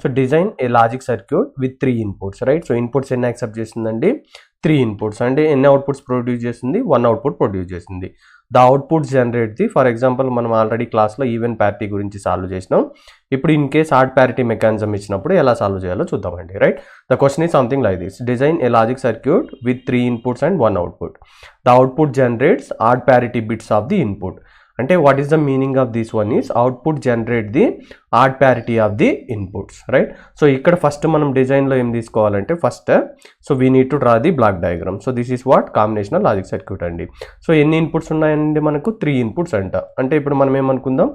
So design a logic circuit with 3 inputs, right. So inputs ఎన్ని accept చేస్తుందండి? 3 inputs. అంటే ఎన్ని అవుట్పుట్స్ ప్రొడ్యూస్ చేస్తుంది? 1 అవుట్పుట్ ప్రొడ్యూస్ చేస్తుంది. The outputs generate the, for example మనం already క్లాస్లో ఈవెన్ ప్యారిటీ గురించి సాల్వ్ చేసినాం. ఇప్పుడు in case odd parity mechanism ఇచ్చినప్పుడు ఎలా సాల్వ్ చేయాలో చూద్దామండి, right. The question is something like this: design a logic circuit with 3 inputs and 1 output. The output generates add parity bits of the input. అంటే what is the meaning of this one is output generate the odd parity of the inputs, right. So ఇక్కడ first మనం డిజైన్లో ఏం తీసుకోవాలంటే first so we need to draw the block diagram. So this is what combinational logic circuit అండి. So ఎన్ని inputs ఉన్నాయండి మనకు? 3 inputs అంట. అంటే ఇప్పుడు మనం ఏమనుకుందాం,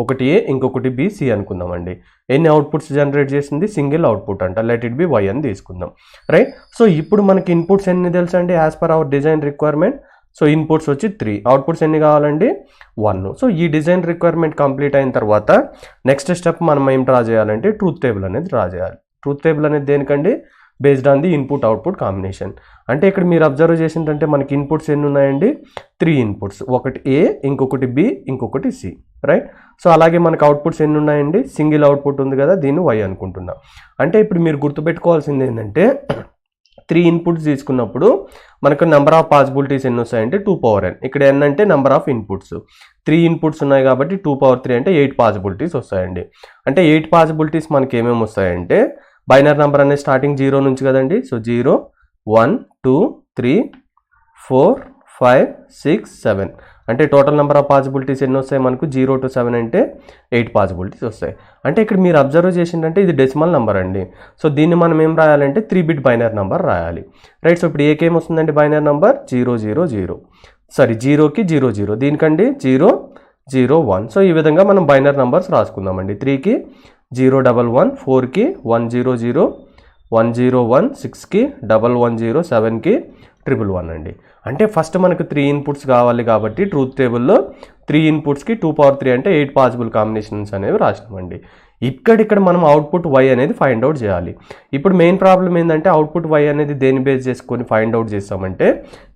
ఒకటి ఏ ఇంకొకటి బి సి అనుకుందాం అండి. ఎన్ని అవుట్పుట్స్ జనరేట్ చేసింది? సింగిల్ అవుట్పుట్ అంట. లెట్ ఇట్ బి వై అని తీసుకుందాం, రైట్. సో ఇప్పుడు మనకి ఇన్పుట్స్ ఎన్ని తెలుసు అండి as per our design requirement? So inputs వచ్చి 3, అవుట్పుట్స్ ఎన్ని కావాలండి? 1. సో ఈ డిజైన్ రిక్వైర్మెంట్ కంప్లీట్ అయిన తర్వాత నెక్స్ట్ స్టెప్ మనం ఏం డ్రా చేయాలంటే ట్రూత్ టేబుల్ అనేది డ్రా చేయాలి. ట్రూత్ టేబుల్ అనేది దేనికండి? Based on the input output combination. అంటే ఇక్కడ మీరు అబ్జర్వ్ చేసిందంటే మనకి ఇన్పుట్స్ ఎన్ని ఉన్నాయండి? 3 ఇన్పుట్స్. ఒకటి ఏ, ఇంకొకటి బి, ఇంకొకటి సి, రైట్. సో అలాగే మనకు అవుట్పుట్స్ ఎన్ని ఉన్నాయండి? సింగిల్ అవుట్పుట్ ఉంది కదా, దీన్ని వై అనుకుంటున్నాం. అంటే ఇప్పుడు మీరు గుర్తుపెట్టుకోవాల్సింది ఏంటంటే 3 ఇన్పుట్స్ తీసుకున్నప్పుడు మనకు నెంబర్ ఆఫ్ పాసిబిలిటీస్ ఎన్ని వస్తాయంటే 2n. ఇక్కడ n అంటే నెంబర్ ఆఫ్ ఇన్పుట్స్. 3 ఇన్పుట్స్ ఉన్నాయి కాబట్టి 2/3 అంటే 8 పాసిబిలిటీస్ వస్తాయండి. అంటే 8 పాసిబిలిటీస్ మనకి ఏమేమి వస్తాయంటే బైనరీ నెంబర్ అనేది స్టార్టింగ్ 0 నుంచి కదండి. సో 0, 1, 2, 3, 4, 5, 6, 7. అంటే టోటల్ నెంబర్ ఆఫ్ పాసిబిలిటీస్ ఎన్ని వస్తాయి మనకు? 0 to 7 అంటే 8 పాసిబిలిటీస్ వస్తాయి. అంటే ఇక్కడ మీరు అబ్జర్వ్ చేసిందంటే ఇది డెసిమల్ నెంబర్ అండి. సో దీన్ని మనం ఏం రాయాలంటే 3 బిట్ బైనరీ నెంబర్ రాయాలి, రైట్. సో ఇప్పుడు ఏకేం వస్తుందండి బైనరీ నెంబర్? 0, 0, 0. సారీ 0కి 0, 0, దీనికండి 0, 0, 1. సో ఈ విధంగా మనం బైనరీ నెంబర్స్ రాసుకుందామండి. 3కి 0, 1, 1, 4కి 1, 0, 0, 1, 0, 1, 6కి 1, 1, 0, 7కి 1, 1 అండి. అంటే ఫస్ట్ మనకు 3 ఇన్పుట్స్ కావాలి కాబట్టి ట్రూత్ టేబుల్లో 3 ఇన్పుట్స్కి 2/3 అంటే 8 పాసిబుల్ కాంబినేషన్స్ అనేవి రాసినామండి. ఇక్కడ మనం అవుట్పుట్ వై అనేది ఫైండ్ అవుట్ చేయాలి. ఇప్పుడు మెయిన్ ప్రాబ్లం ఏంటంటే అవుట్పుట్ వై అనేది దేని బేస్ చేసుకొని ఫైండ్ అవుట్ చేస్తామంటే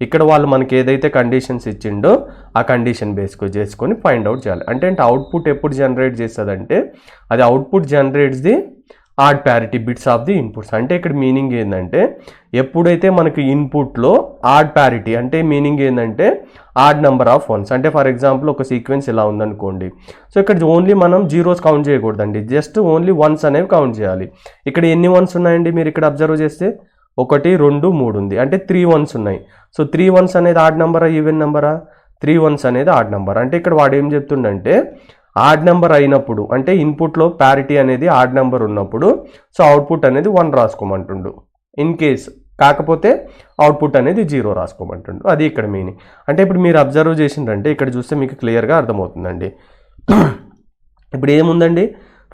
ఇక్కడ వాళ్ళు మనకి ఏదైతే కండిషన్స్ ఇచ్చిండో ఆ కండిషన్ బేస్ చేసుకొని ఫైండ్ అవుట్ చేయాలి. అంటే అవుట్పుట్ ఎప్పుడు జనరేట్ చేస్తుందంటే అది output generates the odd parity bits of the inputs. అంటే ఇక్కడ మీనింగ్ ఏంటంటే ఎప్పుడైతే మనకి ఇన్పుట్లో ఆడ్ ప్యారిటీ అంటే మీనింగ్ ఏంటంటే ఆడ్ నెంబర్ ఆఫ్ వన్స్. అంటే ఫర్ ఎగ్జాంపుల్ ఒక సీక్వెన్స్ ఇలా ఉందనుకోండి. సో ఇక్కడ ఓన్లీ మనం జీరోస్ కౌంట్ చేయకూడదండి, జస్ట్ ఓన్లీ వన్స్ అనేవి కౌంట్ చేయాలి. ఇక్కడ ఎన్ని వన్స్ ఉన్నాయండి మీరు ఇక్కడ అబ్జర్వ్ చేస్తే? 1, 2, 3 ఉంది. అంటే 3 వన్స్ ఉన్నాయి. సో 3 వన్స్ అనేది ఆడ్ నెంబరా ఈవెన్ నెంబరా? 3 వన్స్ అనేది ఆడ్ నెంబర్. అంటే ఇక్కడ వాడు ఏం చెప్తుండంటే ఆడ్ నెంబర్ అయినప్పుడు అంటే ఇన్పుట్లో ప్యారిటీ అనేది ఆడ్ నెంబర్ ఉన్నప్పుడు సో అవుట్పుట్ అనేది 1 రాసుకోమంటుండు. ఇన్ కేస్ కాకపోతే అవుట్పుట్ అనేది 0 రాసుకోమంటుండు. అది ఇక్కడ మీనింగ్. అంటే ఇప్పుడు మీరు అబ్జర్వ్ చేసిందంటే ఇక్కడ చూస్తే మీకు క్లియర్గా అర్థమవుతుందండి. ఇప్పుడు ఏముందండి?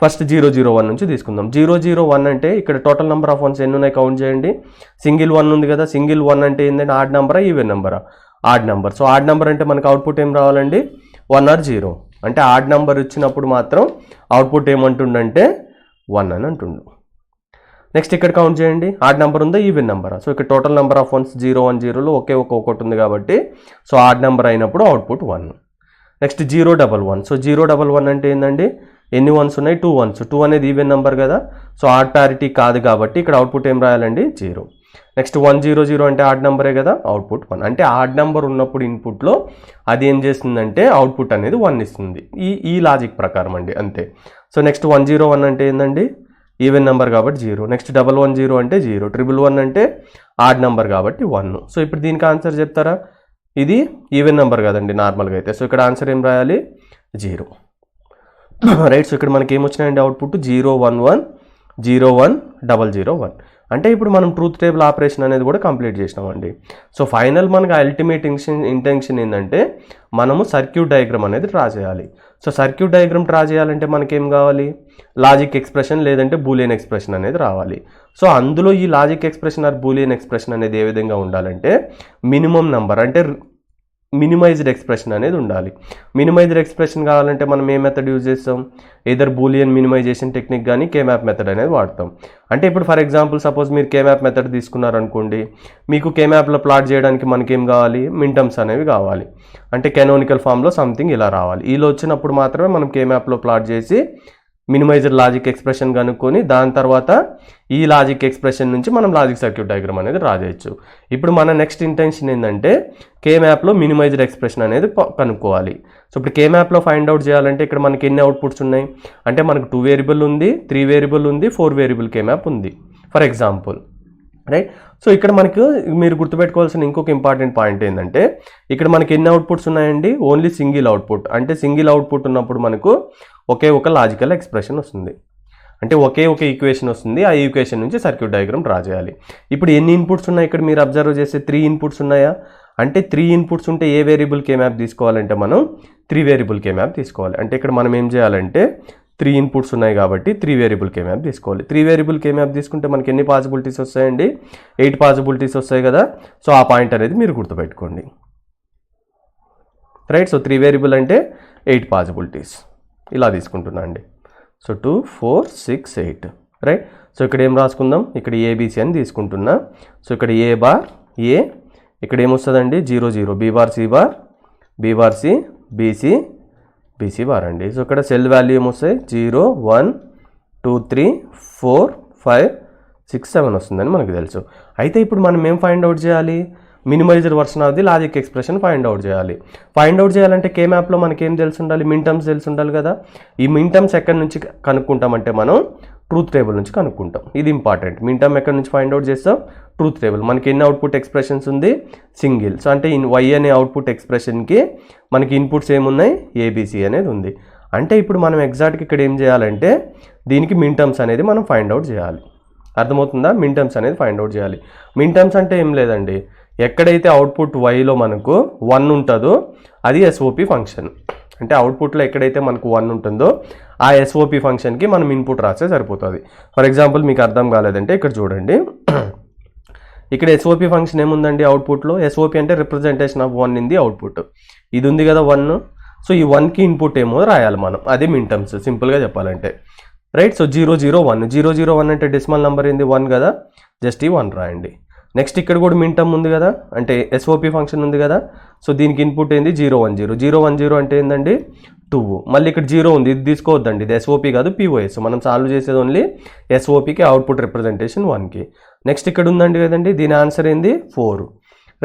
ఫస్ట్ 0, 0, 1 నుంచి తీసుకుందాం. 0, 0, 1 అంటే ఇక్కడ టోటల్ నెంబర్ ఆఫ్ వన్స్ ఎన్ని ఉన్నాయి కౌంట్ చేయండి. సింగిల్ 1 ఉంది కదా. సింగిల్ 1 అంటే ఏంటంటే ఆడ్ నెంబరా ఈవెన్ నెంబరా? Odd number. So odd number అంటే మనకు అవుట్పుట్ ఏం రావాలండి? 1 or 0. అంటే ఆడ్ నెంబర్ ఇచ్చినప్పుడు మాత్రం అవుట్పుట్ ఏమంటుండంటే 1 అని అంటుండు. నెక్స్ట్ ఇక్కడ కౌంట్ చేయండి. ఆడ్ నెంబర్ ఉందా ఈవెన్ నెంబరా? సో ఇక్కడ టోటల్ నెంబర్ ఆఫ్ వన్స్ 0, 1, 0లో ఒకే ఒకటి ఉంది కాబట్టి సో ఆడ్ నెంబర్ అయినప్పుడు అవుట్పుట్ 1. నెక్స్ట్ 0, 1, 1. సో 0, 1, 1 అంటే ఏంటండి? ఎన్ని వన్స్ ఉన్నాయి? 2 వన్స్. 2 అనేది ఈవెన్ నెంబర్ కదా. సో ఆడ్ ప్యారిటీ కాదు కాబట్టి ఇక్కడ అవుట్పుట్ ఏం రాయాలండి? 0. నెక్స్ట్ 1, 0, 0 అంటే ఆడ్ నెంబరే కదా, అవుట్పుట్ 1. అంటే ఆడ్ నెంబర్ ఉన్నప్పుడు ఇన్పుట్లో అది ఏం చేస్తుందంటే అవుట్పుట్ అనేది 1 ఇస్తుంది. ఈ లాజిక్ ప్రకారం అండి, అంతే. సో నెక్స్ట్ 1, 0, 1 అంటే ఏంటండి? ఈవెన్ నెంబర్ కాబట్టి 0. నెక్స్ట్ 1, 1, 0 అంటే 0. 1, 1 అంటే ఆడ్ నెంబర్ కాబట్టి 1. సో ఇప్పుడు దీనికి ఆన్సర్ చెప్తారా? ఇది ఈవెన్ నెంబర్ కదండి నార్మల్గా అయితే. సో ఇక్కడ ఆన్సర్ ఏం రాయాలి? 0, రైట్. సో ఇక్కడ మనకి ఏమొచ్చినాయండి అవుట్పుట్? 0, 1, 1, 0, 1, 0, 0, 1. అంటే ఇప్పుడు మనం ట్రూత్ టేబుల్ ఆపరేషన్ అనేది కూడా కంప్లీట్ చేసినామండి. సో ఫైనల్ మనకు అల్టిమేట్ ఇంటెన్షన్ ఏంటంటే మనము సర్క్యూట్ డయాగ్రామ్ అనేది డ్రా చేయాలి. సో సర్క్యూట్ డయాగ్రామ్ డ్రా చేయాలంటే మనకేం కావాలి? లాజిక్ ఎక్స్ప్రెషన్ లేదంటే బూలియన్ ఎక్స్ప్రెషన్ అనేది రావాలి. సో అందులో ఈ logic expression are Boolean expression అనేది ఏ విధంగా ఉండాలంటే మినిమం నెంబర్ అంటే మినిమైజ్డ్ ఎక్స్ప్రెషన్ అనేది ఉండాలి. మినిమైజ్డ్ ఎక్స్ప్రెషన్ కావాలంటే మనం ఏ మెథడ్ యూజ్ చేస్తాం? ఏదర్ బూలియన్ మినిమైజేషన్ టెక్నిక్ కానీ కేమ్యాప్ మెథడ్ అనేది వాడతాం. అంటే ఇప్పుడు ఫర్ ఎగ్జాంపుల్ సపోజ్ మీరు కేమ్యాప్ మెథడ్ తీసుకున్నారనుకోండి, మీకు కేమ్యాప్లో ప్లాట్ చేయడానికి మనకేం కావాలి? మిన్టర్మ్స్ అనేవి కావాలి. అంటే కెనోనికల్ ఫామ్లో సంథింగ్ ఇలా రావాలి. ఇలా వచ్చినప్పుడు మాత్రమే మనం కేమ్యాప్లో ప్లాట్ చేసి మినిమైజర్ లాజిక్ ఎక్స్ప్రెషన్ కనుక్కొని దాని తర్వాత ఈ లాజిక్ ఎక్స్ప్రెషన్ నుంచి మనం లాజిక్ సర్క్యూట్ డయాగ్రామ్ అనేది డ్రా చేయొచ్చు. ఇప్పుడు మన నెక్స్ట్ ఇంటెన్షన్ ఏంటంటే కే మ్యాప్లో మినిమైజర్ ఎక్స్ప్రెషన్ అనేది కనుక్కోవాలి. సో ఇప్పుడు కే మ్యాప్లో ఫైండ్ అవుట్ చేయాలంటే ఇక్కడ మనకి ఎన్ని అవుట్పుట్స్ ఉన్నాయి అంటే మనకు 2 వేరియబుల్ ఉంది, 3 వేరియబుల్ ఉంది, 4 వేరియబుల్ కే మ్యాప్ ఉంది ఫర్ ఎగ్జాంపుల్, రైట్. సో ఇక్కడ మనకు మీరు గుర్తుపెట్టుకోవాల్సిన ఇంకొక ఇంపార్టెంట్ పాయింట్ ఏంటంటే ఇక్కడ మనకి ఎన్ని అవుట్పుట్స్ ఉన్నాయండి, ఓన్లీ సింగిల్ అవుట్పుట్. అంటే సింగిల్ అవుట్పుట్ ఉన్నప్పుడు మనకు ఒకే ఒక లాజికల్ ఎక్స్ప్రెషన్ వస్తుంది, అంటే ఒకే ఒక ఈక్వేషన్ వస్తుంది. ఆ ఈక్వేషన్ నుంచి సర్క్యూట్ డయాగ్రామ్ డ్రా చేయాలి. ఇప్పుడు ఎన్ని ఇన్పుట్స్ ఉన్నాయి ఇక్కడ మీరు అబ్జర్వ్ చేస్తే 3 ఇన్పుట్స్ ఉన్నాయా, అంటే 3 ఇన్పుట్స్ ఉంటే ఏ వేరియబుల్ కే మ్యాప్ తీసుకోవాలంటే మనం 3 వేరియబుల్ కే మ్యాప్ తీసుకోవాలి. అంటే ఇక్కడ మనం ఏం చేయాలంటే 3 ఇన్పుట్స్ ఉన్నాయి కాబట్టి 3 వేరియబుల్ కే మ్యాప్ తీసుకోవాలి. 3 వేరియబుల్ కే మ్యాప్ తీసుకుంటే మనకి ఎన్ని పాసిబిలిటీస్ వస్తాయండి, 8 పాసిబిలిటీస్ వస్తాయి కదా. సో ఆ పాయింట్ అనేది మీరు గుర్తుపెట్టుకోండి, రైట్. సో 3 వేరియబుల్ అంటే 8 పాసిబిలిటీస్ ఇలా తీసుకుంటున్నా అండి. So 2, 4, 6, 8, right. సో ఇక్కడ ఏం రాసుకుందాం, ఇక్కడ ఏబిసి అని తీసుకుంటున్నా. సో ఇక్కడ ఏ బార్ ఏ, ఇక్కడ ఏమొస్తుందండి 0 0, B bar C bar, B bar C, BC BC bar అండి. సో ఇక్కడ సెల్ వాల్యూ ఏమొస్తాయి 0 1 2 3 4 5 6 7 వస్తుందని మనకు తెలుసు. అయితే ఇప్పుడు మనం ఏం ఫైండ్ అవుట్ చేయాలి, minimizer version of the logic expression find out చేయాలి. ఫైండ్ అవుట్ చేయాలంటే కే మ్యాప్లో మనకి ఏం తెలిసి ఉండాలి, మిన్ టర్మ్స్ తెలిసి ఉండాలి కదా. ఈ మిన్ టర్మ్స్ ఎక్కడి నుంచి కనుక్కుంటామంటే మనం ట్రూత్ టేబుల్ నుంచి కనుక్కుంటాం. ఇది ఇంపార్టెంట్. మిన్ టర్మ్ ఎక్కడి నుంచి ఫైండ్ అవుట్ చేస్తాం, ట్రూత్ టేబుల్. మనకి ఎన్ని అవుట్పుట్ ఎక్స్ప్రెషన్స్ ఉంది, సింగిల్. సో అంటే వై అనే అవుట్పుట్ ఎక్స్ప్రెషన్కి మనకి ఇన్పుట్స్ ఏమున్నాయి, ఏబిసి అనేది ఉంది. అంటే ఇప్పుడు మనం ఎగ్జాక్ట్గా ఇక్కడ ఏం చేయాలంటే దీనికి మిన్ టర్మ్స్ అనేది మనం ఫైండ్ అవుట్ చేయాలి. అర్థమవుతుందా, మిన్ టర్మ్స్ అనేది ఫైండ్ అవుట్ చేయాలి. మిన్ టర్మ్స్ అంటే ఏం లేదండి, ఎక్కడైతే అవుట్పుట్ వైలో మనకు 1 ఉంటుందో అది ఎస్ఓపి ఫంక్షన్. అంటే అవుట్పుట్లో ఎక్కడైతే మనకు 1 ఉంటుందో ఆ ఎస్ఓపి ఫంక్షన్కి మనం ఇన్పుట్ రాస్తే సరిపోతుంది. ఫర్ ఎగ్జాంపుల్ మీకు అర్థం కాలేదంటే ఇక్కడ చూడండి, ఇక్కడ ఎస్ఓపి ఫంక్షన్ ఏముందండి అవుట్పుట్లో, ఎస్ఓపి అంటే representation of 1 in the output. ఇది ఉంది కదా 1. సో ఈ 1కి ఇన్పుట్ ఏమో రాయాలి మనం, అదే మిన్ టర్మ్స్ సింపుల్గా చెప్పాలంటే, రైట్. సో 0 0 1, 0 0 1 అంటే డెసిమల్ నెంబర్ ఏంది 1 కదా, జస్ట్ ఈ 1 రాయండి. నెక్స్ట్ ఇక్కడ కూడా మిన్ టర్మ్ ఉంది కదా, అంటే ఎస్ఓపి ఫంక్షన్ ఉంది కదా. సో దీనికి ఇన్పుట్ ఏంది 0 1 0, 0 1 0 అంటే ఏందండి 2. మళ్ళీ ఇక్కడ 0 ఉంది, ఇది తీసుకోవద్దండి, ఇది ఎస్ఓపి కాదు పిఓఎస్. మనం సాల్వ్ చేసేది ఓన్లీ ఎస్ఓపికి, అవుట్పుట్ రిప్రజెంటేషన్ 1కి. నెక్స్ట్ ఇక్కడ ఉందండి కదండి, దీని ఆన్సర్ ఏంది 4,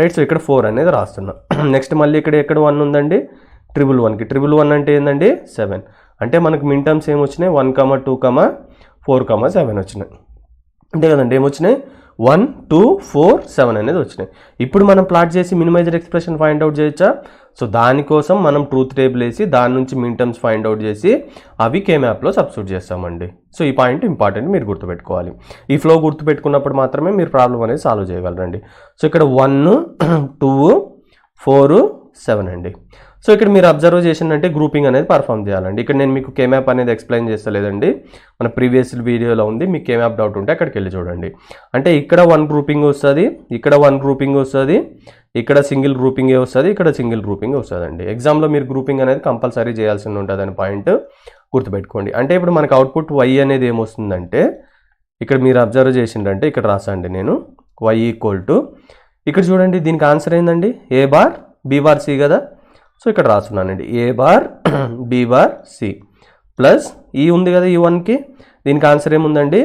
రైట్. సో ఇక్కడ 4 అనేది రాస్తున్నా. నెక్స్ట్ మళ్ళీ ఇక్కడ ఎక్కడ 1 ఉందండి, 111కి. 111 అంటే ఏందండి 7. అంటే మనకు మిన్ టర్మ్స్ ఏమొచ్చినాయి 1, 2, 4, 7 వచ్చినాయి, అంతే కదండి. ఏమొచ్చినాయి 1 2 4 7 అనేది వచ్చినాయి. ఇప్పుడు మనం ప్లాట్ చేసి మినిమైజర్ ఎక్స్ప్రెషన్ ఫైండ్ అవుట్ చేయొచ్చా. సో దానికోసం మనం ట్రూత్ టేబుల్ వేసి దాని నుంచి మిన్ టర్మ్స్ ఫైండ్ అవుట్ చేసి అవి కే మ్యాప్లో సబ్స్టిట్యూట్ చేస్తామండి. సో ఈ పాయింట్ ఇంపార్టెంట్, మీరు గుర్తుపెట్టుకోవాలి. ఈ ఫ్లో గుర్తుపెట్టుకున్నప్పుడు మాత్రమే మీరు ప్రాబ్లం అనేది సాల్వ్ చేయగలరండి. సో ఇక్కడ 1 2 4 7 అండి. సో ఇక్కడ మీరు అబ్జర్వ్ చేసిందంటే గ్రూపింగ్ అనేది పర్ఫామ్ చేయాలండి. ఇక్కడ నేను మీకు కే మ్యాప్ అనేది ఎక్స్ప్లెయిన్ చేస్తలేదండి, మన ప్రీవియస్ వీడియోలో ఉంది. మీకు కే మ్యాప్ డౌట్ ఉంటే అక్కడికి వెళ్ళి చూడండి. అంటే ఇక్కడ 1 గ్రూపింగ్ వస్తుంది, ఇక్కడ 1 గ్రూపింగ్ వస్తుంది, ఇక్కడ సింగిల్ గ్రూపింగే వస్తుంది, ఇక్కడ సింగిల్ గ్రూపింగ్ వస్తుందండి. ఎగ్జామ్లో మీరు గ్రూపింగ్ అనేది కంపల్సరీ చేయాల్సి ఉంటుంది అని పాయింట్ గుర్తుపెట్టుకోండి. అంటే ఇప్పుడు మనకు అవుట్పుట్ వై అనేది ఏమొస్తుందంటే ఇక్కడ మీరు అబ్జర్వ్ చేసిందంటే ఇక్కడ రాసండి నేను వై ఈక్వల్ టు, ఇక్కడ చూడండి దీనికి ఆన్సర్ ఏందండి A bar B bar C కదా. సో ఇక్కడ రాస్తున్నానండి A bar B bar C plus ఈ ఉంది కదా ఈ 1కి, దీనికి ఆన్సర్ ఏముందండి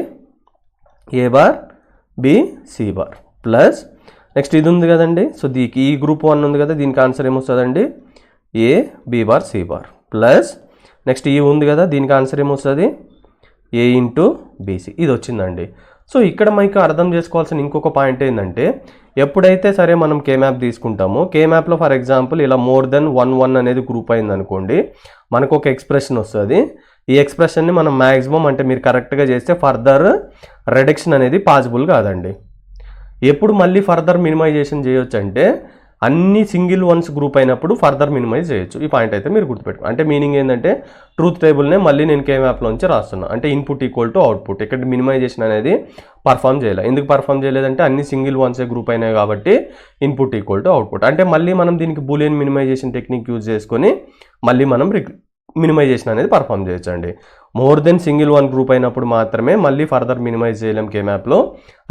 A bar B C bar plus next ఇది ఉంది కదండి. సో దీనికి ఈ గ్రూప్ 1 ఉంది కదా, దీనికి ఆన్సర్ ఏమొస్తుందండి A B bar C bar plus next ఈ ఉంది కదా, దీనికి ఆన్సర్ ఏమొస్తుంది ఏ ఇంటూ బీసీ. ఇది వచ్చిందండి. సో ఇక్కడ మీకు అర్థం చేసుకోవాల్సిన ఇంకొక పాయింట్ ఏంటంటే ఎప్పుడైతే సరే మనం కే మ్యాప్ తీసుకుంటామో కే మ్యాప్లో ఫర్ ఎగ్జాంపుల్ ఇలా మోర్ దెన్ 1 1 అనేది గ్రూప్ అయింది అనుకోండి, మనకు ఒక ఎక్స్ప్రెషన్ వస్తుంది. ఈ ఎక్స్ప్రెషన్ని మనం మ్యాక్సిమం అంటే మీరు కరెక్ట్గా చేస్తే ఫర్దర్ రిడక్షన్ అనేది పాసిబుల్ కాదండి. ఎప్పుడు మళ్ళీ ఫర్దర్ మినిమైజేషన్ చేయొచ్చు అంటే అన్ని సింగిల్ వన్స్ గ్రూప్ అయినప్పుడు ఫర్దర్ మినిమైజ్ చేయొచ్చు. ఈ పాయింట్ అయితే మీరు గుర్తుపెట్టుకో. అంటే మీనింగ్ ఏంటంటే ట్రూత్ టేబుల్నే మళ్ళీ నేను కే మ్యాప్లో నుంచి రాస్తున్నా. అంటే ఇన్పుట్ ఈక్వల్ టు అవుట్పుట్. ఇక్కడ మినిమైజేషన్ అనేది పర్ఫామ్ చేయలేదు. ఎందుకు పర్ఫామ్ చేయలేదంటే అన్ని సింగిల్ వన్సే గ్రూప్ అయినాయి కాబట్టి ఇన్పుట్ ఈక్వల్ టు అవుట్పుట్. అంటే మళ్ళీ మనం దీనికి బూలియన్ మినిమైజేషన్ టెక్నిక్ యూజ్ చేసుకొని మళ్ళీ మనం మినిమైజేషన్ అనేది పర్ఫామ్ చేయొచ్చు అండి. More than single one group అయినప్పుడు మాత్రమే మళ్ళీ ఫర్దర్ మినిమైజ్ చేయలేం K-మ్యాప్లో.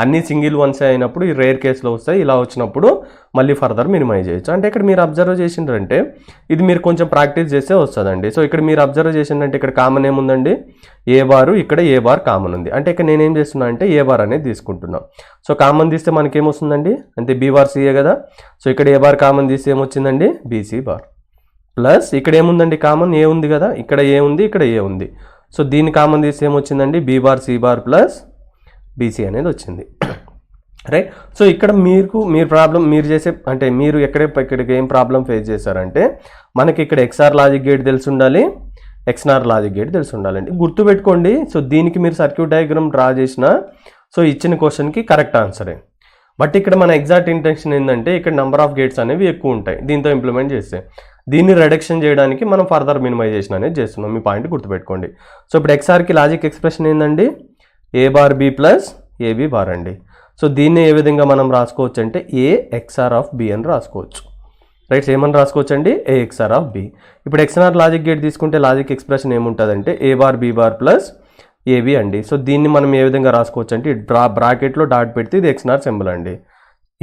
అన్ని సింగిల్ వన్స్ అయినప్పుడు ఈ రేర్ కేసులో వస్తాయి, ఇలా వచ్చినప్పుడు మళ్ళీ ఫర్దర్ మినిమైజ్ చేయొచ్చు. అంటే ఇక్కడ మీరు అబ్జర్వ్ చేసిండ్రంటే ఇది మీరు కొంచెం ప్రాక్టీస్ చేస్తే వస్తుందండి. సో ఇక్కడ మీరు అబ్జర్వ్ చేసిందంటే ఇక్కడ కామన్ ఏముందండి, ఏ బారు, ఇక్కడ ఏ బార్ కామన్ ఉంది. అంటే ఇక్కడ నేనేం చేస్తున్నా అంటే ఏ బార్ అనేది తీసుకుంటున్నాం. సో కామన్ తీస్తే మనకి ఏమొస్తుందండి, అంటే బీ బార్ సిఏ కదా. సో ఇక్కడ ఏ బార్ కామన్ తీస్తే ఏమొచ్చిందండి, బీసీ బార్. ప్లస్ ఇక్కడ ఏముందండి, కామన్ ఏ ఉంది కదా, ఇక్కడ ఏ ఉంది, ఇక్కడ ఏ ఉంది. సో దీన్ని కామన్ తీస్తే ఏమొచ్చిందండి, B bar C bar plus BC అనేది వచ్చింది. రైట్. సో ఇక్కడ మీరు చేసే అంటే మీరు ఇక్కడికి ఏం ప్రాబ్లం ఫేస్ చేశారంటే మనకి ఇక్కడ ఎక్స్ఆర్ లాజిక్ గేట్ తెలిసి ఉండాలి, ఎక్స్ఆర్ లాజిక్ గేట్ తెలిసి ఉండాలండి. గుర్తుపెట్టుకోండి. సో దీనికి మీరు సర్క్యూట్ డయాగ్రామ్ డ్రా చేసిన సో ఇచ్చిన క్వశ్చన్కి కరెక్ట్ ఆన్సరే. బట్ ఇక్కడ మన ఎగ్జాక్ట్ ఇంటెన్షన్ ఏంటంటే ఇక్కడ నెంబర్ ఆఫ్ గేట్స్ అనేవి ఎక్కువ ఉంటాయి దీంతో ఇంప్లిమెంట్ చేస్తే. దీన్ని రిడక్షన్ చేయడానికి మనం ఫర్దర్ మినిమైజేషన్ అనేది చేస్తున్నాం. మీ పాయింట్ గుర్తుపెట్టుకోండి. సో ఇప్పుడు ఎక్స్ఆర్కి లాజిక్ ఎక్స్ప్రెషన్ ఏంటండి, A bar B plus AB bar అండి. సో దీన్ని ఏ విధంగా మనం రాసుకోవచ్చు అంటే ఏ ఎక్స్ఆర్ ఆఫ్ బి అని రాసుకోవచ్చు. రైట్. ఏమని రాసుకోవచ్చు అండి, ఏ ఎక్స్ఆర్ ఆఫ్ బి. ఇప్పుడు ఎక్స్ఆర్ లాజిక్ గేట్ తీసుకుంటే లాజిక్ ఎక్స్ప్రెషన్ ఏముంటుందంటే A bar B bar plus AB అండి. సో దీన్ని మనం ఏ విధంగా రాసుకోవచ్చు అంటే బ్రాకెట్లో డాట్ పెడితే ఇది ఎక్స్ఆర్ సింబల్ అండి.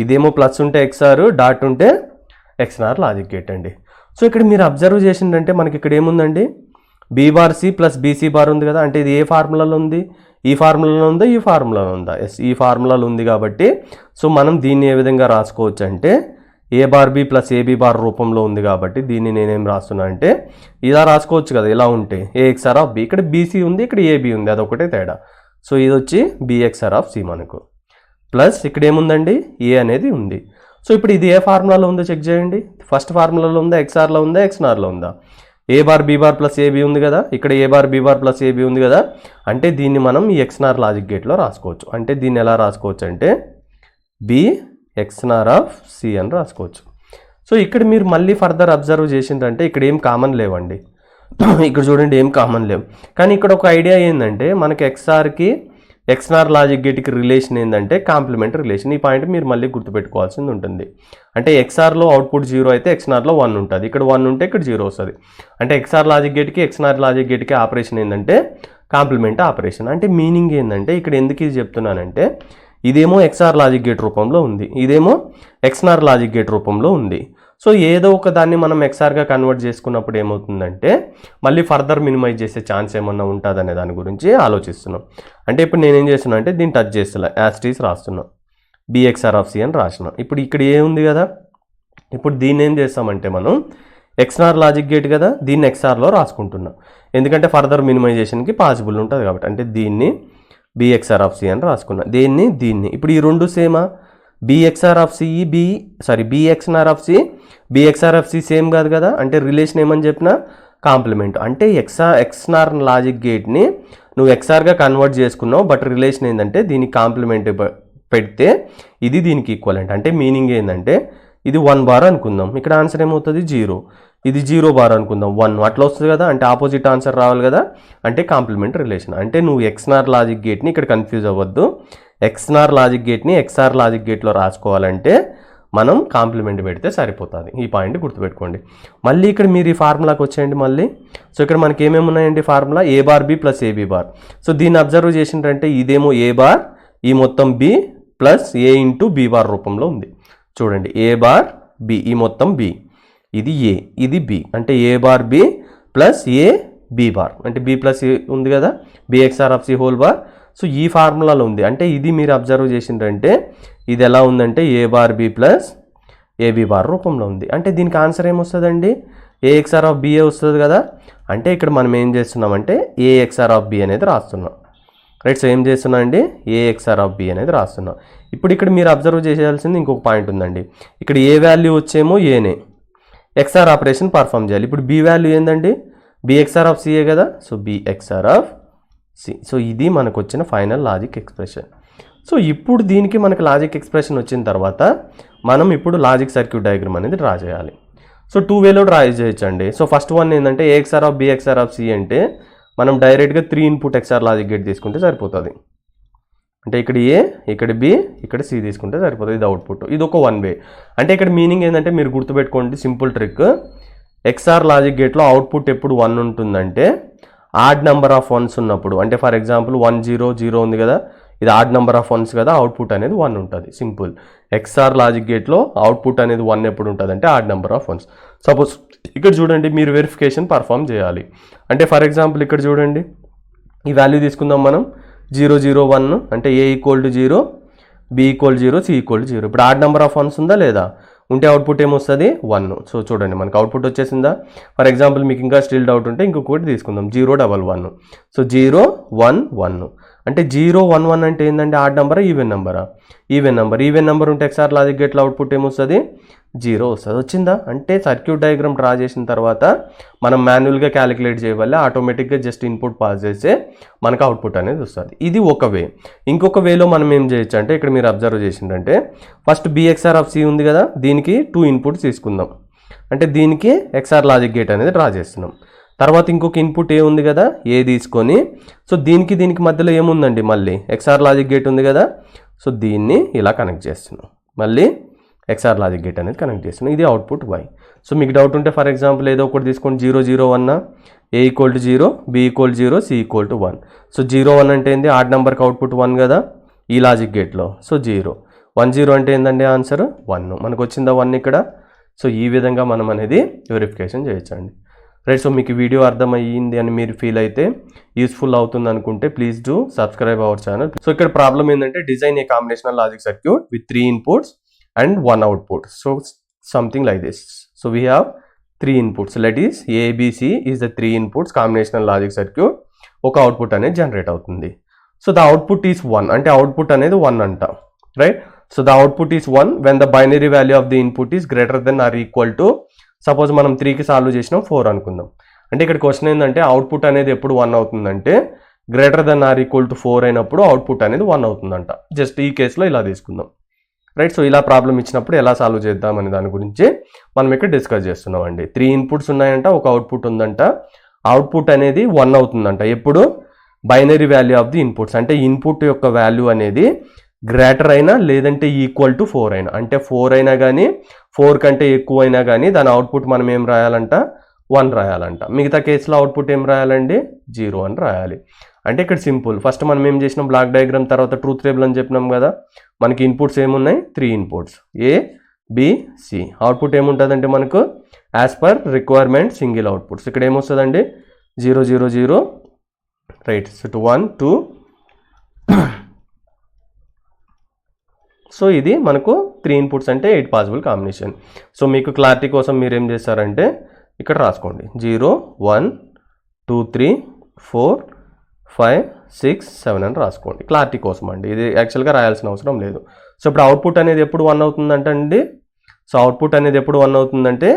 ఇదేమో ప్లస్ ఉంటే ఎక్స్ఆర్, డాట్ ఉంటే ఎక్స్ఆర్ లాజిక్ గేట్ అండి. సో ఇక్కడ మీరు అబ్జర్వ్ చేసిందంటే మనకి ఇక్కడ ఏముందండి, B bar C plus BC bar ఉంది కదా. అంటే ఇది ఏ ఫార్ములాలో ఉంది, ఈ ఫార్ములాలో ఉందా, ఈ ఫార్ములాలో ఉందా, ఎస్ ఈ ఫార్ములాలో ఉంది కాబట్టి సో మనం దీన్ని ఏ విధంగా రాసుకోవచ్చు అంటే A bar B plus AB bar రూపంలో ఉంది కాబట్టి దీన్ని నేనేం రాస్తున్నా అంటే ఇలా రాసుకోవచ్చు కదా. ఇలా ఉంటే ఏ ఎక్స్ఆర్ ఆఫ్ బి, ఇక్కడ బీసీ ఉంది, ఇక్కడ ఏబీ ఉంది, అదొకటే తేడా. సో ఇది వచ్చి బి ఎక్స్ఆర్ ఆఫ్ సి మనకు. ప్లస్ ఇక్కడ ఏముందండి, ఏ అనేది ఉంది. సో ఇప్పుడు ఇది ఏ ఫార్ములాలో ఉందో చెక్ చేయండి. ఫస్ట్ ఫార్ములాలో ఉందా, ఎక్స్ఆర్లో ఉందా, ఎక్స్ఆర్లో ఉందా. A bar B bar plus AB ఉంది కదా, ఇక్కడ A bar B bar plus AB ఉంది కదా. అంటే దీన్ని మనం ఈ ఎక్స్ఆర్ లాజిక్ గేట్లో రాసుకోవచ్చు. అంటే దీన్ని ఎలా రాసుకోవచ్చు అంటే బి ఎక్స్ఆర్ ఆఫ్ సి అని రాసుకోవచ్చు. సో ఇక్కడ మీరు మళ్ళీ ఫర్దర్ అబ్జర్వ్ చేసిందంటే ఇక్కడ ఏం కామన్ లేవండి. ఇక్కడ చూడండి ఏం కామన్ లేవు. కానీ ఇక్కడ ఒక ఐడియా ఏంటంటే మనకి ఎక్స్ఆర్కి ఎక్స్ఆర్ లాజిక్ గేట్కి రిలేషన్ ఏంటంటే కాంప్లిమెంట్ రిలేషన్. ఈ పాయింట్ మీరు మళ్ళీ గుర్తుపెట్టుకోవాల్సింది ఉంటుంది. అంటే ఎక్స్ఆర్లో అవుట్పుట్ 0 అయితే ఎక్స్ఆర్లో 1 ఉంటుంది. ఇక్కడ 1 ఉంటే ఇక్కడ 0 వస్తుంది. అంటే ఎక్స్ఆర్ లాజిక్ గేట్కి ఎక్స్ఆర్ లాజిక్ గేట్కి ఆపరేషన్ ఏంటంటే కాంప్లిమెంట్ ఆపరేషన్. అంటే మీనింగ్ ఏంటంటే ఇక్కడ ఎందుకు ఇది చెప్తున్నానంటే ఇదేమో ఎక్స్ఆర్ లాజిక్ గేట్ రూపంలో ఉంది, ఇదేమో ఎక్స్ఆర్ లాజిక్ గేట్ రూపంలో ఉంది. సో ఏదో ఒక దాన్ని మనం ఎక్స్ఆర్గా కన్వర్ట్ చేసుకున్నప్పుడు ఏమవుతుందంటే మళ్ళీ ఫర్దర్ మినిమైజ్ చేసే ఛాన్స్ ఏమన్నా ఉంటుందనే దాని గురించి ఆలోచిస్తున్నాం. అంటే ఇప్పుడు నేనేం చేస్తున్నా అంటే దీన్ని టచ్ చేస్తున్నా, యాస్టీస్ రాస్తున్నాం, బిఎక్స్ఆర్ ఆఫ్ సి అని రాసిన. ఇప్పుడు ఇక్కడ ఏ ఉంది కదా, ఇప్పుడు దీన్ని ఏం చేస్తామంటే మనం ఎక్స్ఆర్ లాజిక్ గేట్ కదా, దీన్ని ఎక్స్ఆర్లో రాసుకుంటున్నాం. ఎందుకంటే ఫర్దర్ మినిమైజేషన్కి పాసిబుల్ ఉంటుంది కాబట్టి. అంటే దీన్ని బిఎక్స్ఆర్ ఆఫ్ సి అని రాసుకున్నా, దీన్ని. ఇప్పుడు ఈ రెండు సేమా, B XOR of C B XOR of C B XOR of C same కాదు కదా. అంటే రిలేషన్ ఏమని చెప్పినా కాంప్లిమెంట్. అంటే ఎక్స్ఆర్ లాజిక్ గేట్ని నువ్వు ఎక్స్ఆర్గా కన్వర్ట్ చేసుకున్నావు, బట్ రిలేషన్ ఏంటంటే దీనికి కాంప్లిమెంట్ పెడితే ఇది దీనికి ఈక్వలెంట్. అంటే మీనింగ్ ఏంటంటే ఇది 1 బార్ అనుకుందాం, ఇక్కడ ఆన్సర్ ఏమవుతుంది 0, ఇది 0 బార్ అనుకుందాం 1, అట్లా వస్తుంది కదా. అంటే ఆపోజిట్ ఆన్సర్ రావాలి కదా. అంటే కాంప్లిమెంట్ రిలేషన్. అంటే నువ్వు ఎక్స్ఆర్ లాజిక్ గేట్ని ఇక్కడ కన్ఫ్యూజ్ అవ్వద్దు. ఎక్స్ఆర్ లాజిక్ గేట్ని ఎక్స్ఆర్ లాజిక్ గేట్లో రాసుకోవాలంటే మనం కాంప్లిమెంట్ పెడితే సరిపోతుంది. ఈ పాయింట్ గుర్తుపెట్టుకోండి. మళ్ళీ ఇక్కడ మీరు ఈ ఫార్ములాకి వచ్చేయండి మళ్ళీ. సో ఇక్కడ మనకి ఏమేమి ఉన్నాయండి formula, A bar B plus AB bar. So దీన్ని అబ్జర్వ్ చేసిందంటే ఇదేమో ఏ బార్, ఈ మొత్తం B plus A into B bar రూపంలో ఉంది. చూడండి ఏ బార్ బి, ఈ మొత్తం బి, ఇది ఏ, ఇది బి. అంటే A bar B plus A B bar, అంటే బి ప్లస్ ఏ ఉంది కదా, B XOR of C whole bar. So ఈ ఫార్ములాలో ఉంది. అంటే ఇది మీరు అబ్జర్వ్ చేసిందంటే ఇది ఎలా ఉందంటే A bar B plus AB bar రూపంలో ఉంది. అంటే దీనికి ఆన్సర్ ఏమొస్తుందండి, ఏఎక్స్ఆర్ ఆఫ్ బిఏ వస్తుంది కదా. అంటే ఇక్కడ మనం ఏం చేస్తున్నామంటే ఏఎక్స్ఆర్ ఆఫ్ బి అనేది రాస్తున్నాం. రైట్. సో ఏం చేస్తున్నా అండి, ఏఎక్స్ఆర్ ఆఫ్ బి అనేది రాస్తున్నాం. ఇప్పుడు ఇక్కడ మీరు అబ్జర్వ్ చేయాల్సింది ఇంకొక పాయింట్ ఉందండి. ఇక్కడ ఏ వాల్యూ వచ్చేమో ఏనే ఎక్స్ఆర్ ఆపరేషన్ పర్ఫామ్ చేయాలి. ఇప్పుడు బి వాల్యూ ఏందండి, బిఎక్స్ఆర్ ఆఫ్ సిఏ కదా. So B XOR of C. So ఇది మనకు వచ్చిన ఫైనల్ లాజిక్ ఎక్స్ప్రెషన్. సో ఇప్పుడు దీనికి మనకు లాజిక్ ఎక్స్ప్రెషన్ వచ్చిన తర్వాత మనం ఇప్పుడు లాజిక్ సర్క్యూట్ డయాగ్రామ్ అనేది డ్రా చేయాలి. సో 2 వేలో డ్రా చేయొచ్చండి. సో ఫస్ట్ వన్ ఏంటంటే A XOR of B XOR of C అంటే మనం డైరెక్ట్గా 3 ఇన్పుట్ ఎక్స్ఆర్ లాజిక్ గేట్ తీసుకుంటే సరిపోతుంది. అంటే ఇక్కడ ఏ, ఇక్కడ బి, ఇక్కడ సి తీసుకుంటే సరిపోతుంది. ఇది అవుట్పుట్. ఇది ఒక 1 వే. అంటే ఇక్కడ మీనింగ్ ఏంటంటే మీరు గుర్తుపెట్టుకోండి సింపుల్ ట్రిక్, ఎక్స్ఆర్ లాజిక్ గేట్లో అవుట్పుట్ ఎప్పుడు 1 ఉంటుందంటే ఆడ్ నెంబర్ ఆఫ్ వన్స్ ఉన్నప్పుడు, అంటే ఫర్ ఎగ్జాంపుల్ 1 0 0 ఉంది కదా, ఇది ఆడ్ నెంబర్ ఆఫ్ వన్స్ కదా, అవుట్పుట్ అనేది 1 ఉంటుంది. సింపుల్. ఎక్స్ఆర్ లాజిక్ గేట్లో అవుట్పుట్ అనేది 1 ఎప్పుడు ఉంటుంది అంటే odd number of once. Suppose ఇక్కడ చూడండి మీరు వెరిఫికేషన్ పర్ఫామ్ చేయాలి. అంటే ఫర్ ఎగ్జాంపుల్ ఇక్కడ చూడండి ఈ వాల్యూ తీసుకుందాం మనం 0 0 1, అంటే A = 0, B = 0, C = 0. ఇప్పుడు ఆడ్ నెంబర్ ఆఫ్ వన్స్ ఉందా లేదా, ఉంటే అవుట్పుట్ ఏమొస్తుంది 1. సో చూడండి మనకు అవుట్పుట్ వచ్చేసిందా. ఫర్ ఎగ్జాంపుల్ మీకు ఇంకా స్టిల్ డౌట్ ఉంటే ఇంకొకటి తీసుకుందాం 0 1 1. సో 0 1 1, అంటే 0 1 1 అంటే ఏంటంటే ఆడ్ నెంబరా ఈవెన్ నెంబరా, ఈవెన్ నెంబర్ ఉంటే ఎక్స్ఆర్ లాజిక్ గేట్లో అవుట్పుట్ ఏమొస్తుంది 0 వస్తుంది. వచ్చిందా. అంటే సర్క్యూట్ డయాగ్రామ్ డ్రా చేసిన తర్వాత మనం మాన్యువల్గా క్యాలిక్యులేట్ చేయవల్ల ఆటోమేటిక్గా జస్ట్ ఇన్పుట్ పాస్ చేస్తే మనకు అవుట్పుట్ అనేది వస్తుంది. ఇది ఒక వే. ఇంకొక వేలో మనం ఏం చేయొచ్చు అంటే ఇక్కడ మీరు అబ్జర్వ్ చేసిందంటే ఫస్ట్ BXR ఆఫ్ C ఉంది కదా, దీనికి 2 ఇన్పుట్స్ తీసుకుందాం. అంటే దీనికి ఎక్స్ఆర్ లాజిక్ గేట్ అనేది డ్రా చేస్తున్నాం. తర్వాత ఇంకొక ఇన్పుట్ ఏ ఉంది కదా, ఏ తీసుకొని, సో దీనికి మధ్యలో ఏముందండి మళ్ళీ ఎక్స్ఆర్ లాజిక్ గేట్ ఉంది కదా, సో దీన్ని ఇలా కనెక్ట్ చేస్తున్నాం. మళ్ళీ ఎక్స్ఆర్ లాజిక్ గేట్ అనేది కనెక్ట్ చేస్తున్నాం. ఇది అవుట్పుట్ Y. సో మీకు డౌట్ ఉంటే ఫర్ ఎగ్జాంపుల్ ఏదో ఒకటి తీసుకోండి 0 0 1, A = 0, B = 0, C = 1. సో 0 1 అంటే ఏంది ఆడ్ నెంబర్కి అవుట్పుట్ 1 కదా ఈ లాజిక్ గేట్లో. సో 0 1 0 అంటే ఏంటండి ఆన్సర్ 1. మనకు వచ్చిందా 1 ఇక్కడ. సో ఈ విధంగా మనం అనేది వెరిఫికేషన్ చేయొచ్చండి. రైట్. సో మీకు వీడియో అర్థమయ్యింది అని మీరు ఫీల్ అయితే, యూస్ఫుల్ అవుతుంది అనుకుంటే please do subscribe our channel. So ఇక్కడ ప్రాబ్లం ఏంటంటే design A combinational logic circuit with 3 inputs and 1 output. So something like this. So we have 3 inputs. Let is A, B, C is the 3 inputs combinational logic circuit. ఒక output అనేది generate అవుతుంది. So the output is 1, అంటే output అనేది 1 అంట. Right. So the output is 1 when the binary value of the input is greater than or equal to, suppose మనం 3కి solve చేసినాం 4 అనుకుందాం. అంటే ఇక్కడ క్వశ్చన్ ఏంటంటే అవుట్పుట్ అనేది ఎప్పుడు 1 అవుతుందంటే greater than or equal to 4 అయినప్పుడు అవుట్పుట్ అనేది 1 అవుతుందంట. జస్ట్ ఈ కేసులో ఇలా తీసుకుందాం. రైట్. సో ఇలా ప్రాబ్లం ఇచ్చినప్పుడు ఎలా సాల్వ్ చేద్దాం అనే దాని గురించి మనం ఇక్కడ డిస్కస్ చేస్తున్నాం అండి. 3 ఇన్పుట్స్ ఉన్నాయంట, ఒక అవుట్పుట్ ఉందంట. అవుట్పుట్ అనేది 1 అవుతుందంట ఎప్పుడు binary value of the inputs, అంటే ఇన్పుట్ యొక్క వాల్యూ అనేది గ్రేటర్ అయినా లేదంటే ఈక్వల్ టు 4 అయినా, అంటే 4 అయినా కానీ 4 కంటే ఎక్కువ అయినా కానీ దాని అవుట్పుట్ మనం ఏం రాయాలంట 1 రాయాలంట. మిగతా కేసులో అవుట్పుట్ ఏం రాయాలండి 0 అని రాయాలి. అంటే ఇక్కడ సింపుల్. ఫస్ట్ మనం ఏం చేసినాం బ్లాక్ డయాగ్రామ్ తర్వాత ట్రూత్ టేబుల్ అని చెప్పినాం కదా. మనకి ఇన్పుట్స్ ఏమున్నాయి 3 inputs A, B, C. Output ఏముంటుందంటే మనకు as per requirement single outputs. ఇక్కడ ఏమొస్తుందండి 0 0 0. రైట్. సో 1 2. సో ఇది మనకు 3 ఇన్పుట్స్ అంటే 8 పాసిబుల్ కాంబినేషన్. సో మీకు క్లారిటీ కోసం మీరు ఏం చేస్తారంటే ఇక్కడ రాసుకోండి 0 1 2 3 4 5 6 7 అని రాసుకోండి క్లారిటీ కోసం అండి. ఇది యాక్చువల్గా రాయాల్సిన అవసరం లేదు. సో ఇప్పుడు అవుట్పుట్ అనేది ఎప్పుడు 1 అవుతుందంటే అండి, సో అవుట్పుట్ అనేది ఎప్పుడు 1 అవుతుందంటే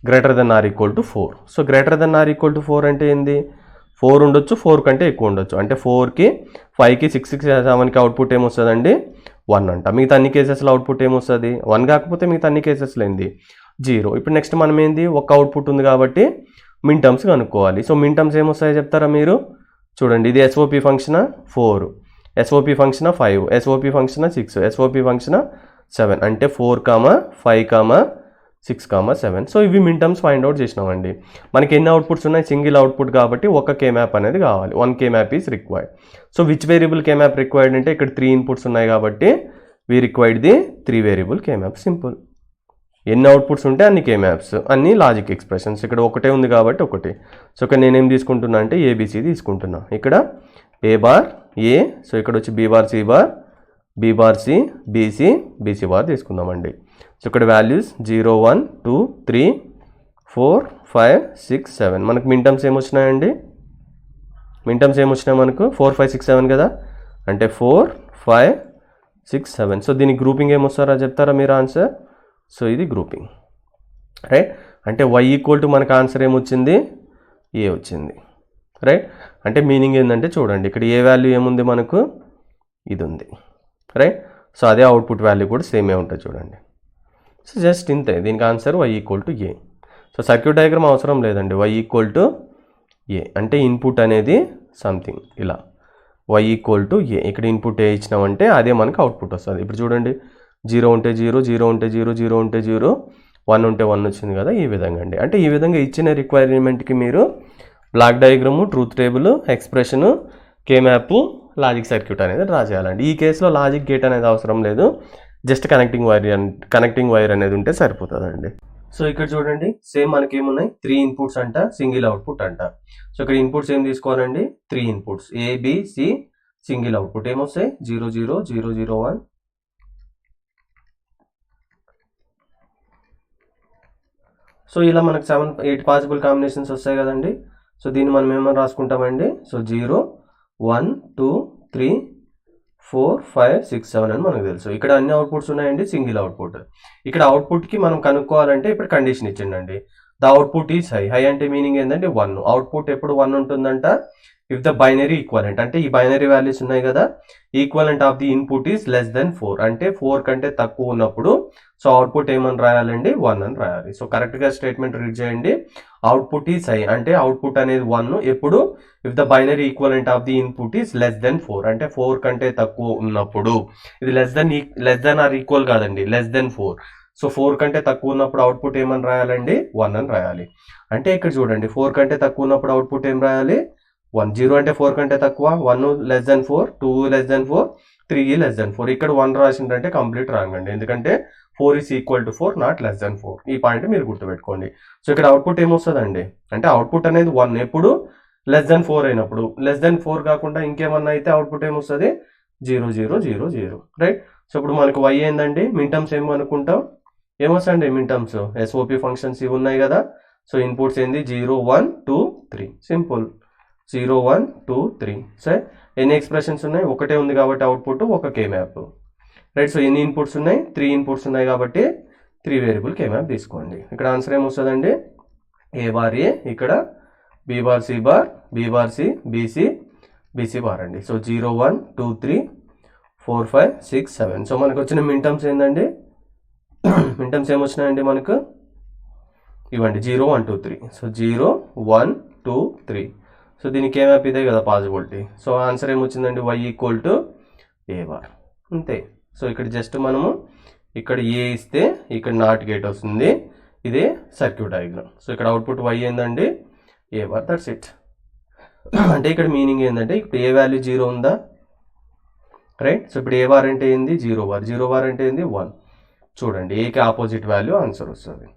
greater than or equal to 4. So greater than or equal to 4 అంటే ఏంది 4 ఉండొచ్చు, 4 కంటే ఎక్కువ ఉండొచ్చు. అంటే 4కి 5కి 6కి 7కి అవుట్పుట్ ఏమొస్తుందండి 1 అంట. మిగతా అన్ని కేసెస్లో అవుట్పుట్ ఏమొస్తుంది 1 కాకపోతే మిగతా అన్ని కేసెస్లో ఏంది 0. ఇప్పుడు నెక్స్ట్ మనం ఏంది ఒక అవుట్పుట్ ఉంది కాబట్టి మిన్ టర్మ్స్ కనుక్కోవాలి. సో మిన్ టర్మ్స్ ఏమొస్తాయో చెప్తారా మీరు చూడండి. ఇది SOP function 4, SOP function 5, SOP function 6, SOP function 7, అంటే 4, 5, 6, 7. సో ఇవి మిన్ టర్మ్స్ ఫైండ్ అవుట్ చేసినామండి. మనకి ఎన్ని అవుట్పుట్స్ ఉన్నాయి సింగిల్ అవుట్పుట్ కాబట్టి ఒక కే మ్యాప్ అనేది కావాలి. 1 K map is required. So which variable K map required అంటే ఇక్కడ 3 ఇన్పుట్స్ ఉన్నాయి కాబట్టి we required the 3 variable K map. Simple. ఎన్ని అవుట్పుట్స్ ఉంటే అన్ని కే మ్యాప్స్, అన్ని లాజిక్ ఎక్స్ప్రెషన్స్. ఇక్కడ ఒకటే ఉంది కాబట్టి ఒకటి. సో ఇక్కడ నేనేం తీసుకుంటున్నా అంటే ఏబిసి తీసుకుంటున్నా. ఇక్కడ ఏ బార్ ఏ, సో ఇక్కడ వచ్చి B bar C bar, B bar C, BC, BC bar తీసుకుందామండి. సో ఇక్కడ వాల్యూస్ 0 1 2 3 4 5 6 7. మనకు మిన్ టర్మ్స్ ఏమొచ్చినాయండి, మిన్ టర్మ్స్ ఏమొచ్చినాయి మనకు 4 5 6 7 కదా, అంటే 4 5 6 7. సో దీనికి గ్రూపింగ్ ఏమొస్తారా చెప్తారా మీరు ఆన్సర్. సో ఇది గ్రూపింగ్. రైట్. అంటే y ఈక్వల్ టు మనకు ఆన్సర్ ఏమొచ్చింది ఏ వచ్చింది. రైట్. అంటే మీనింగ్ ఏంటంటే చూడండి ఇక్కడ ఏ వాల్యూ ఏముంది మనకు ఇది ఉంది. రైట్. సో అదే అవుట్పుట్ వాల్యూ కూడా సేమే ఉంటుంది చూడండి. సో జస్ట్ ఇంతే, దీనికి answer y equal to A. So circuit diagram అవసరం లేదండి. y ఈక్వల్ టు ఏ అంటే ఇన్పుట్ అనేది సంథింగ్ ఇలా y ఈక్వల్ టు ఏ. ఇక్కడ ఇన్పుట్ ఏ ఇచ్చినామంటే అదే మనకు అవుట్పుట్ వస్తుంది. ఇప్పుడు చూడండి 0 ఉంటే 0, 0 ఉంటే 0, 0 ఉంటే 0, 1 ఉంటే 1 వచ్చింది కదా, ఈ విధంగా అండి. అంటే ఈ విధంగా ఇచ్చిన రిక్వైర్మెంట్కి మీరు block diagram, truth table, expression, K map, logic circuit అనేది డ్రా చేయాలండి. ఈ కేసులో లాజిక్ గేట్ అనేది అవసరం లేదు, జస్ట్ కనెక్టింగ్ వైర్ అనేది ఉంటే సరిపోతుందండి. సో ఇక్కడ చూడండి, సేమ్ మనకి ఏమున్నాయి, 3 ఇన్పుట్స్ అంట, సింగిల్ అవుట్పుట్ అంట. సో ఇక్కడ ఇన్పుట్స్ ఏం తీసుకోవాలండి, 3 ఇన్పుట్స్ ఏబిసి, సింగిల్ అవుట్పుట్ ఏమొస్తాయి 0 0 0 0 1. సో ఇలా మనకు 8 పాసిబుల్ కాంబినేషన్స్ వస్తాయి కదండి. సో దీన్ని మనం ఏమని రాసుకుంటామండి, సో 0 1 2 3 4 5 6 7 అని మనకు తెలుసు. ఇక్కడ అన్ని అవుట్పుట్స్ ఉన్నాయండి, సింగిల్ అవుట్పుట్. ఇక్కడ అవుట్పుట్కి మనం కనుక్కోవాలంటే ఇప్పుడు కండిషన్ ఇచ్చిండండి, the output is high. High అంటే మీనింగ్ ఏంటంటే 1. అవుట్పుట్ ఎప్పుడు 1 ఉంటుందంట ఇఫ్ ద బైనరీ ఈక్వలెంట్, అంటే ఈ బైనరీ వాల్యూస్ ఉన్నాయి కదా, equivalent of the input is less than 4, అంటే 4 కంటే తక్కువ ఉన్నప్పుడు సో అవుట్పుట్ ఏమని రాయాలండి, 1 అని రాయాలి. సో కరెక్ట్గా స్టేట్మెంట్ రీడ్ చేయండి, అవుట్పుట్ ఈజ్ హై అంటే అవుట్పుట్ అనేది 1 ఎప్పుడు if the binary equivalent of the input is less than 4, అంటే 4 కంటే తక్కువ ఉన్నప్పుడు. ఇది లెస్ దెన్ ఆర్ ఈక్వల్ కాదండి, లెస్ దెన్ 4. సో 4 కంటే తక్కువ ఉన్నప్పుడు అవుట్పుట్ ఏమని రాయాలండి, 1 అని రాయాలి. అంటే ఇక్కడ చూడండి, 4 కంటే తక్కువ ఉన్నప్పుడు అవుట్పుట్ ఏం రాయాలి, 1. 0 అంటే 4 కంటే తక్కువ, 1 less than 4, 2 less than 4, 3 less than 4. ఇక్కడ 1 రాసిందంటే కంప్లీట్ రాంగ్ అండి, ఎందుకంటే 4 is equal to 4, not less than 4. ఈ పాయింట్ మీరు గుర్తుపెట్టుకోండి. సో ఇక్కడ అవుట్పుట్ ఏమొస్తుందండి, అంటే అవుట్పుట్ అనేది 1 ఎప్పుడు లెస్ దెన్ 4 అయినప్పుడు. లెస్ దెన్ 4 కాకుండా ఇంకేమన్నా అయితే అవుట్పుట్ ఏమొస్తుంది, 0 0 0 0, రైట్. సో ఇప్పుడు మనకు y ఏందండి, మిన్ టర్మ్స్ ఏమో అనుకుంటాం, ఏమొస్తాయండి మిన్ టర్మ్స్, ఎస్ఓపి ఫంక్షన్స్ ఇవి ఉన్నాయి కదా. సో ఇన్పుట్స్ ఏంది 0 1 2 3, సింపుల్ 0 1 2 3. సరే, ఎన్ని ఎక్స్ప్రెషన్స్ ఉన్నాయి, ఒకటే ఉంది కాబట్టి అవుట్పుట్ ఒక కే మ్యాప్, రైట్. సో ఎన్ని ఇన్పుట్స్ ఉన్నాయి, 3 ఇన్పుట్స్ ఉన్నాయి కాబట్టి 3 వేరియబుల్ కే మ్యాప్ తీసుకోండి. ఇక్కడ ఆన్సర్ ఏమొస్తుందండి, ఏ బార్ ఏ, ఇక్కడ B bar C bar, B bar C, BC BC bar అండి. సో 0 1 2 3 4 5 6 7. సో మనకు వచ్చిన మిన్ టర్మ్స్ ఏంటండి, మిన్ టర్మ్స్ ఏమొచ్చినాయండి మనకు, ఇవ్వండి 0 1 2 3. సో 0 1 2 3. సో దీనికి ఏ మ్యాప్ ఇదే కదా పాసిబిలిటీ. సో ఆన్సర్ ఏమొచ్చిందండి, y equal to A bar, అంతే. సో ఇక్కడ జస్ట్ మనము ఇక్కడ ఏ ఇస్తే ఇక్కడ నాట్ గేట్ వస్తుంది, ఇదే సర్క్యూట్ డయాగ్రామ్. సో ఇక్కడ అవుట్పుట్ y ఏందండి, ఏ బార్, దట్స్ ఇట్. అంటే ఇక్కడ మీనింగ్ ఏంటంటే ఇప్పుడు ఏ వాల్యూ 0 ఉందా, రైట్. సో ఇప్పుడు ఏ బార్ అంటే ఏంది, 0 బార్. 0 బార్ అంటే ఏంది 1. చూడండి, ఏకి ఆపోజిట్ వాల్యూ ఆన్సర్ వస్తుంది.